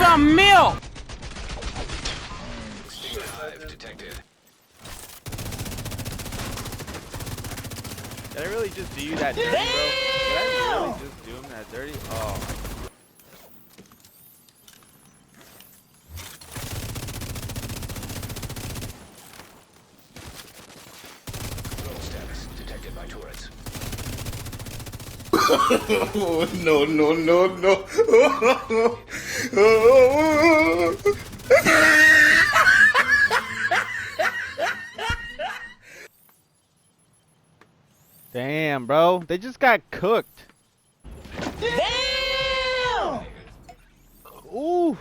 some milk! Detected. Did I really just do you that dirty, bro? Did I really just do him that dirty? Oh my. Low status detected by turrets. No, no, no, no. Damn, bro. They just got cooked. Damn! Ooh.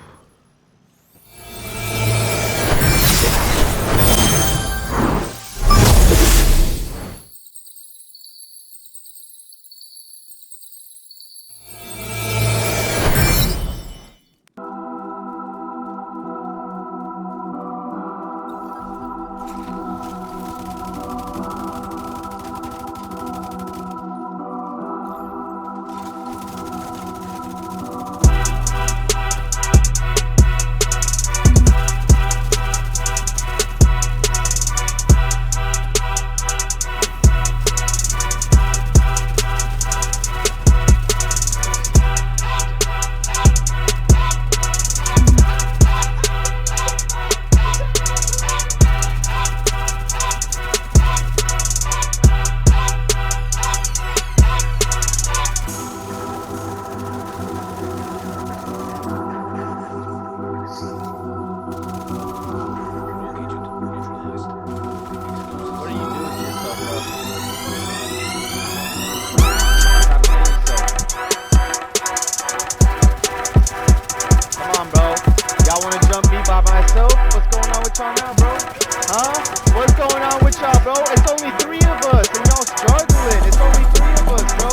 What's going on with y'all, bro? It's only 3 of us, and y'all struggling. It's only 3 of us, bro.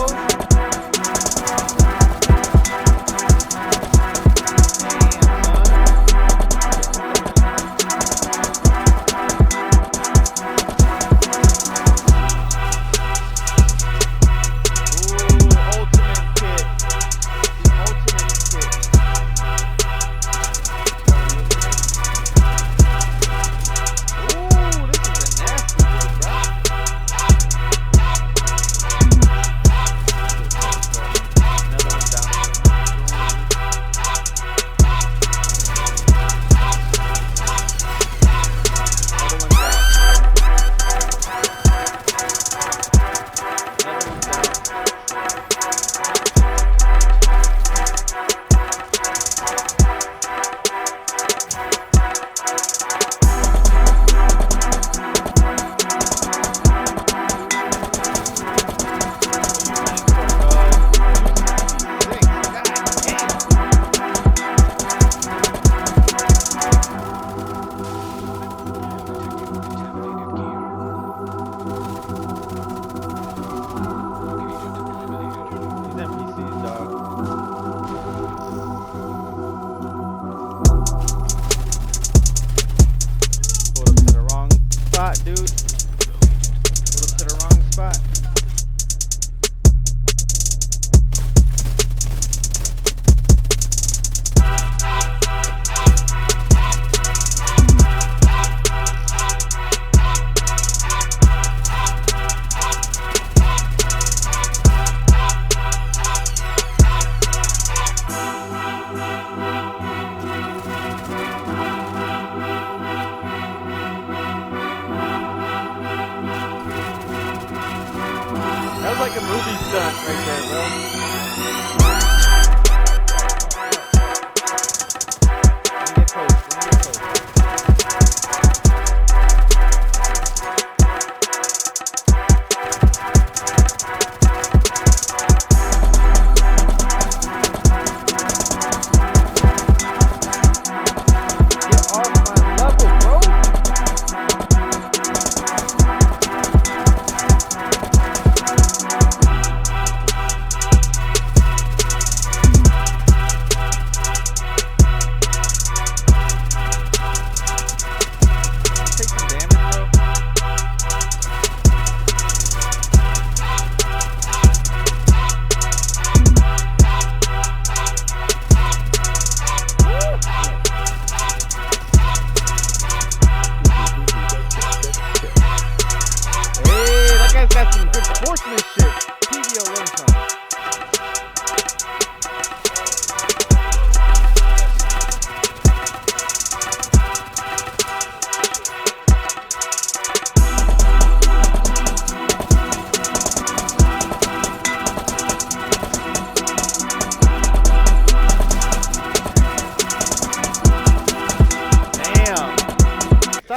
Like a movie stunt right there, bro.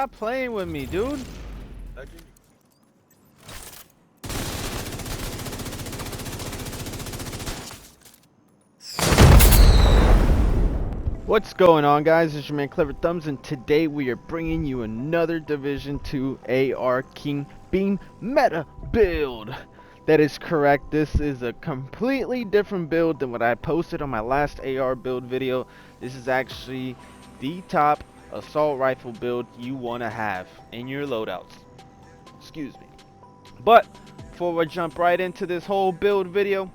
Stop playing with me, dude. What's going on, guys? It's your man KleverThumbs, and today we are bringing you another Division 2 AR King Beam meta build. That is correct. This is a completely different build than what I posted on my last AR build video. This is actually the top assault rifle build you want to have in your loadouts. Excuse me. But before we jump right into this whole build video,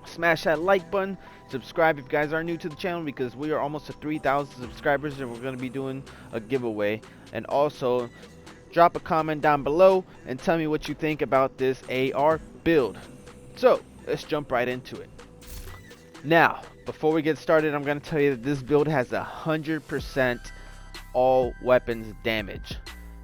smash that like button, subscribe if you guys are new to the channel, because we are almost to 3,000 subscribers and we're going to be doing a giveaway. And also drop a comment down below and tell me what you think about this AR build. So let's jump right into it. Now before we get started, I'm going to tell you that this build has 100% all weapons damage.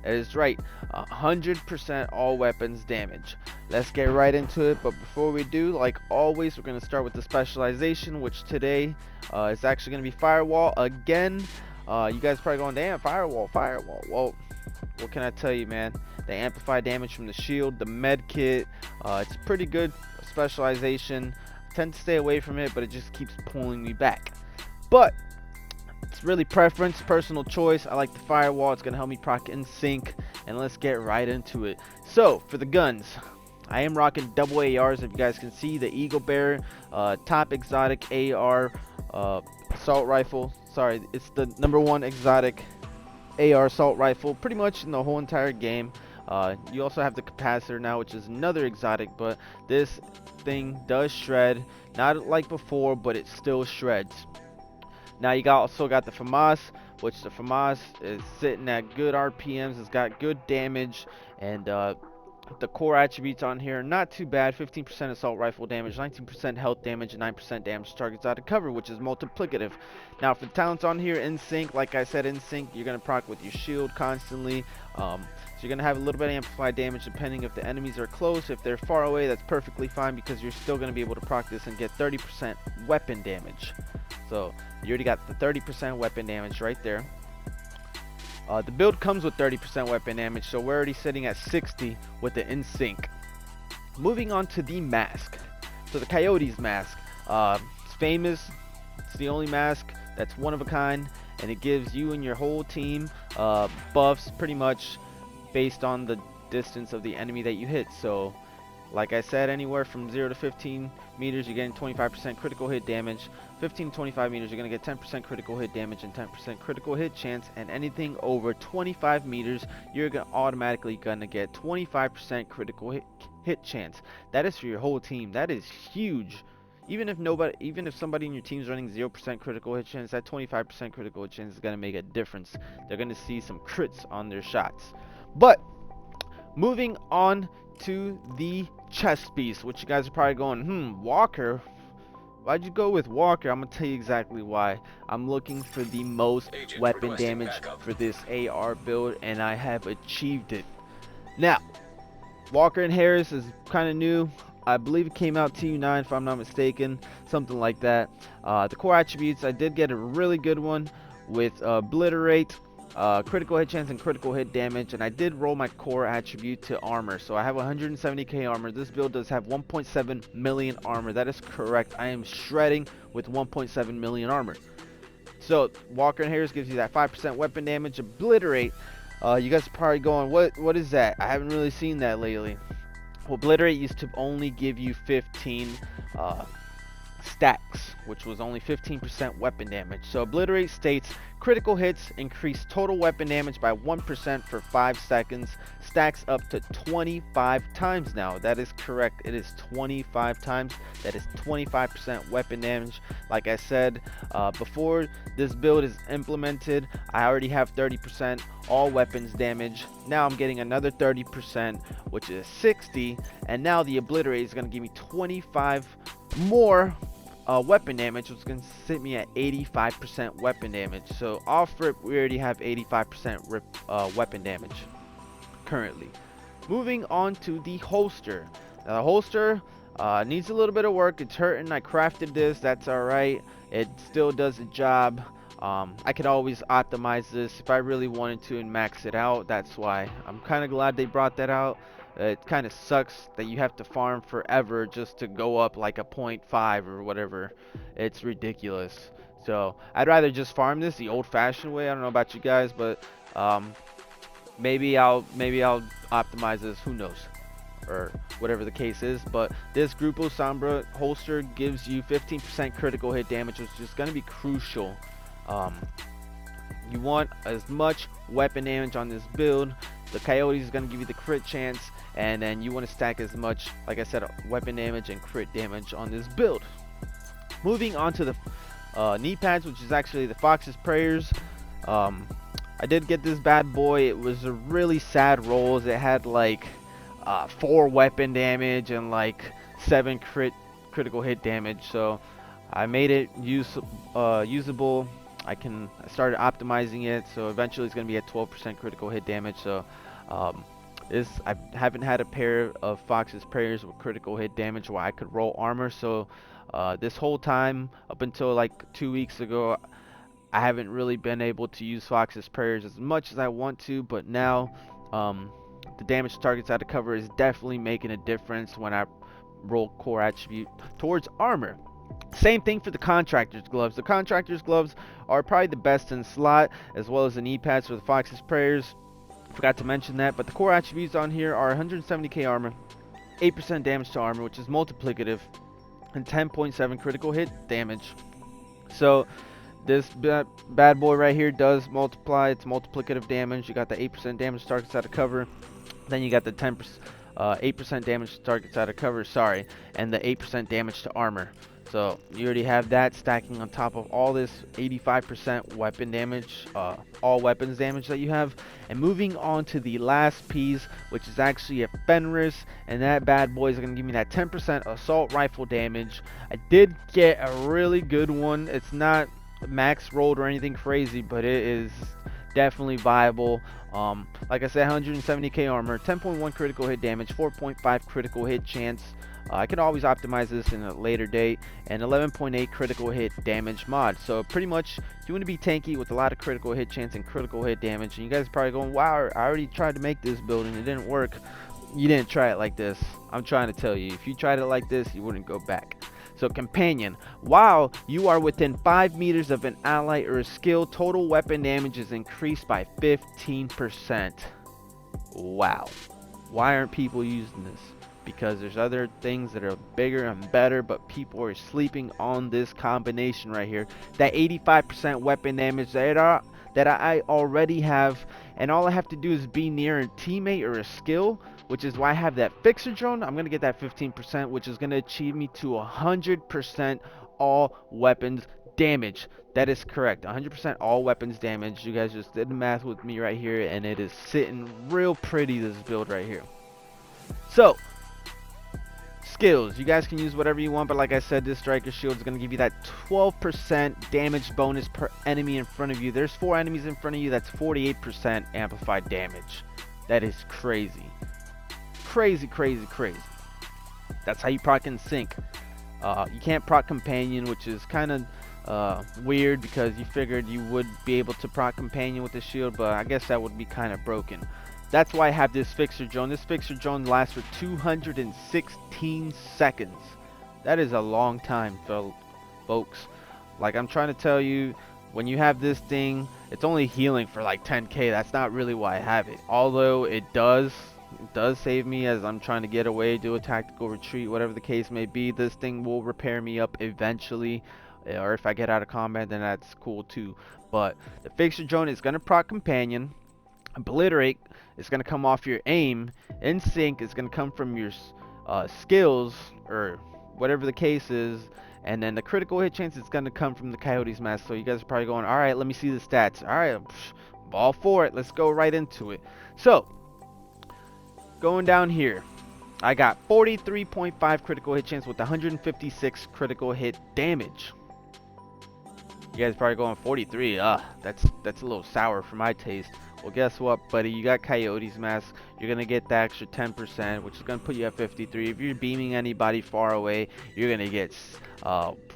That is right, 100% all weapons damage. Let's get right into it, but before we do, like always, we're going to start with the specialization, which today is actually going to be firewall again. You guys probably going, damn, firewall. Well, what can I tell you, man? They amplify damage from the shield, the med kit. It's pretty good specialization. I tend to stay away from it, but it just keeps pulling me back. But it's really preference, personal choice. I like the firewall. It's going to help me proc in sync. And let's get right into it. So for the guns, I am rocking double ARs. If you guys can see, the Eagle Bear, top exotic AR assault rifle. Sorry, it's the #1 exotic AR assault rifle pretty much in the whole entire game. You also have the capacitor now, which is another exotic, but this thing does shred. Not like before, but it still shreds. Now you also got the FAMAS, which the FAMAS is sitting at good RPMs. It's got good damage, and the core attributes on here are not too bad. 15% assault rifle damage, 19% health damage, and 9% damage to targets out of cover, which is multiplicative. Now for the talents on here, in sync, like I said, in sync, you're going to proc with your shield constantly. So you're going to have a little bit of amplified damage depending if the enemies are close. If they're far away, that's perfectly fine, because you're still going to be able to proc this and get 30% weapon damage. So you already got the 30% weapon damage right there. The build comes with 30% weapon damage, so we're already sitting at 60 with the in sync. Moving on to the mask. So the Coyote's mask. It's famous. It's the only mask that's one of a kind, and it gives you and your whole team buffs pretty much based on the distance of the enemy that you hit. So like I said, anywhere from 0 to 15 meters, you're getting 25% critical hit damage. 15 to 25 meters, you're going to get 10% critical hit damage and 10% critical hit chance. And anything over 25 meters, you're automatically going to get 25% critical hit chance. That is for your whole team. That is huge. Even if somebody in your team is running 0% critical hit chance, that 25% critical hit chance is going to make a difference. They're going to see some crits on their shots. But moving on to the chest piece, which you guys are probably going, Walker, why'd you go with Walker? I'm gonna tell you exactly why. I'm looking for the most weapon damage for this AR build, and I have achieved it. Now Walker and Harris is kind of new. I believe it came out TU9 if I'm not mistaken, something like that. The core attributes, I did get a really good one with obliterate, critical hit chance and critical hit damage, and I did roll my core attribute to armor, so I have 170k armor. This build does have 1.7 million armor. That is correct. I am shredding with 1.7 million armor. So Walker and Harris gives you that 5% weapon damage. Obliterate, you guys are probably going, what is that? I haven't really seen that lately. Well, obliterate used to only give you 15 stacks, which was only 15% weapon damage. So obliterate states critical hits increase total weapon damage by 1% for 5 seconds, stacks up to 25 times. Now that is correct, it is 25 times. That is 25% weapon damage. Like I said, before this build is implemented, I already have 30% all weapons damage. Now I'm getting another 30%, which is 60, and now the obliterate is going to give me 25 more weapon damage, which is going to sit me at 85% weapon damage. So off rip, we already have 85% weapon damage currently. Moving on to the holster. Now the holster needs a little bit of work. It's hurting. I crafted this. That's alright. It still does the job. I could always optimize this if I really wanted to and max it out. That's why I'm kind of glad they brought that out. It kind of sucks that you have to farm forever just to go up like a 0.5 or whatever. It's ridiculous. So I'd rather just farm this the old-fashioned way. I don't know about you guys, but maybe I'll optimize this. Who knows? Or whatever the case is. But this Grupo Sombra holster gives you 15% critical hit damage, which is going to be crucial. You want as much weapon damage on this build. The Coyote is going to give you the crit chance, and then you want to stack as much, like I said, weapon damage and crit damage on this build. Moving on to the knee pads, which is actually the Fox's Prayers. I did get this bad boy. It was a really sad rolls. It had like 4 weapon damage and like 7 critical hit damage, so I made it usable. I started optimizing it, so eventually it's going to be at 12% critical hit damage. So I haven't had a pair of Fox's Prayers with critical hit damage where I could roll armor. So this whole time up until like 2 weeks ago, I haven't really been able to use Fox's Prayers as much as I want to, but now the damage targets out of cover is definitely making a difference when I roll core attribute towards armor. Same thing for the Contractor's Gloves. The Contractor's Gloves are probably the best in slot, as well as the knee pads for the Fox's Prayers. Forgot to mention that, but the core attributes on here are 170k armor, 8% damage to armor, which is multiplicative, and 10.7 critical hit damage. So this bad boy right here does multiply. It's multiplicative damage. You got the 8% damage targets out of cover. Then you got the 8% damage targets out of cover, sorry, and the 8% damage to armor. So you already have that stacking on top of all this 85% weapon damage, all weapons damage that you have. And moving on to the last piece, which is actually a Fenris, and that bad boy is going to give me that 10% assault rifle damage. I did get a really good one. It's not max rolled or anything crazy, but it is definitely viable. Like I said, 170k armor, 10.1 critical hit damage, 4.5 critical hit chance. I can always optimize this in a later date, and 11.8 critical hit damage mod. So pretty much you want to be tanky with a lot of critical hit chance and critical hit damage. And you guys are probably going, wow, I already tried to make this build and it didn't work. You didn't try it like this. I'm trying to tell you, if you tried it like this, you wouldn't go back. So companion, while you are within 5 meters of an ally or a skill, total weapon damage is increased by 15%. Wow. Why aren't people using this? Because there's other things that are bigger and better, but people are sleeping on this combination right here. That 85% weapon damage that I already have, and all I have to do is be near a teammate or a skill, which is why I have that fixer drone. I'm going to get that 15%, which is going to achieve me to 100% all weapons damage. That is correct, 100% all weapons damage. You guys just did the math with me right here, and it is sitting real pretty, this build right here. So skills, you guys can use whatever you want, but like I said, this striker shield is going to give you that 12% damage bonus per enemy in front of you. There's 4 enemies in front of you. That's 48% amplified damage. That is crazy. Crazy. That's how you proc in sync. You can't proc companion, which is kind of weird, because you figured you would be able to proc companion with the shield, but I guess that would be kind of broken. That's why I have this fixer drone. This fixer drone lasts for 216 seconds. That is a long time, folks. Like I'm trying to tell you, when you have this thing, it's only healing for like 10k. That's not really why I have it. Although it does save me as I'm trying to get away, do a tactical retreat, whatever the case may be. This thing will repair me up eventually. Or if I get out of combat, then that's cool too. But the fixer drone is going to proc companion. Obliterate is going to come off your aim. In sync is going to come from your skills, or whatever the case is. And then the critical hit chance is going to come from the Coyote's mask. So you guys are probably going, alright, let me see the stats. Alright, all for it. Let's go right into it. So, going down here, I got 43.5 critical hit chance with 156 critical hit damage. You guys are probably going 43. That's a little sour for my taste. Well, guess what, buddy? You got Coyote's mask. You're gonna get the extra 10%, which is gonna put you at 53. If you're beaming anybody far away, you're gonna get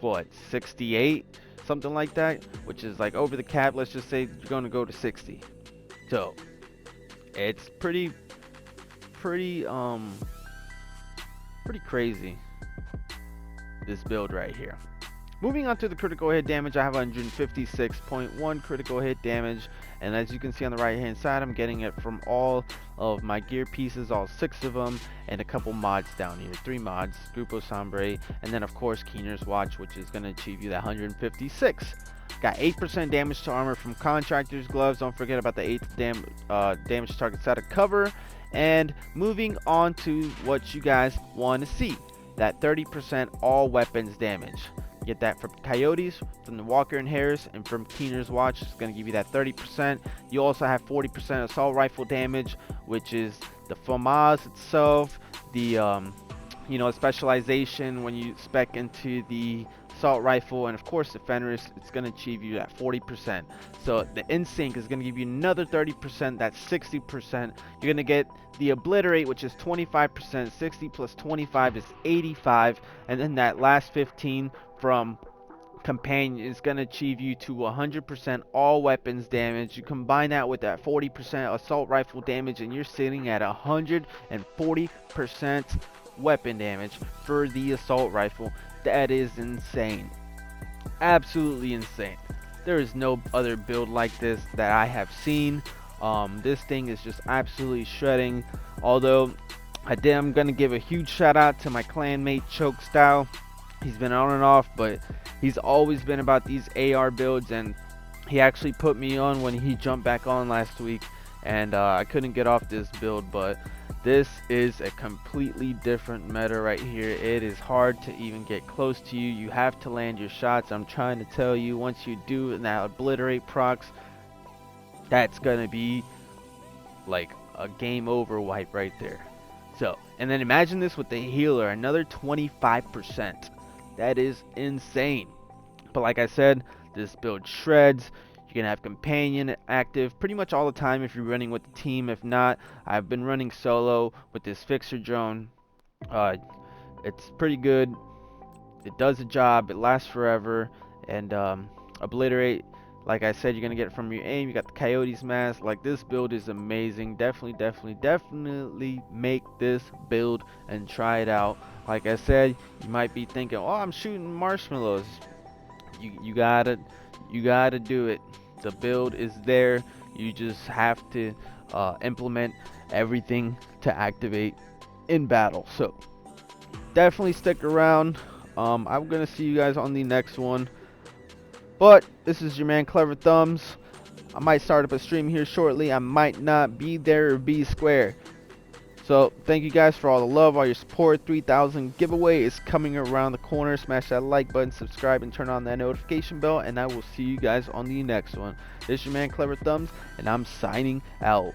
what, 68, something like that, which is like over the cap. Let's just say you're going to go to 60. So it's pretty crazy, this build right here. Moving on to the critical hit damage, I have 156.1 critical hit damage, and as you can see on the right hand side, I'm getting it from all of my gear pieces, all 6 of them, and a couple mods down here, 3 mods, Grupo Sombre, and then of course Keener's Watch, which is going to achieve you that 156. Got 8% damage to armor from Contractor's Gloves. Don't forget about the 8 damage to target side of cover. And moving on to what you guys want to see, that 30% all weapons damage. Get that from Coyotes, from the Walker and Harris, and from Keener's Watch. It's going to give you that 30%. You also have 40% assault rifle damage, which is the FAMAS itself, the specialization when you spec into the assault rifle, and of course the Fenris. It's going to achieve you at 40%. So the InSync is going to give you another 30%. That's 60%. You're going to get the Obliterate, which is 25%. 60 plus 25 is 85, and then that last 15 from Companion is going to achieve you to 100% all weapons damage. You combine that with that 40% assault rifle damage, and you're sitting at 140% weapon damage for the assault rifle. That is insane, absolutely insane. There is no other build like this that I have seen. This thing is just absolutely shredding. Although I'm gonna give a huge shout out to my clanmate CHOKSTYLE. He's been on and off, but he's always been about these AR builds, and he actually put me on when he jumped back on last week, and I couldn't get off this build. But this is a completely different meta right here. It is hard to even get close to you. You have to land your shots. I'm trying to tell you, once you do, and that Obliterate procs, that's gonna be like a game over wipe right there. So, and then imagine this with the healer, another 25%. That is insane. But like I said, this build shreds. You can have Companion active pretty much all the time if you're running with the team. If not, I've been running solo with this Fixer drone. It's pretty good. It does the job. It lasts forever. And Obliterate, like I said, you're gonna get it from your aim. You got the Coyotes mask. Like, this build is amazing. Definitely make this build and try it out. Like I said, you might be thinking, oh, I'm shooting marshmallows. You gotta do it. The build is there. You just have to implement everything to activate in battle. So definitely stick around. I'm gonna see you guys on the next one. But this is your man KleverThumbs. I might start up a stream here shortly. I might not be there or be square. So thank you guys for all the love, all your support. 3,000 giveaway is coming around the corner. Smash that like button, subscribe, and turn on that notification bell, and I will see you guys on the next one. This is your man KleverThumbs, and I'm signing out.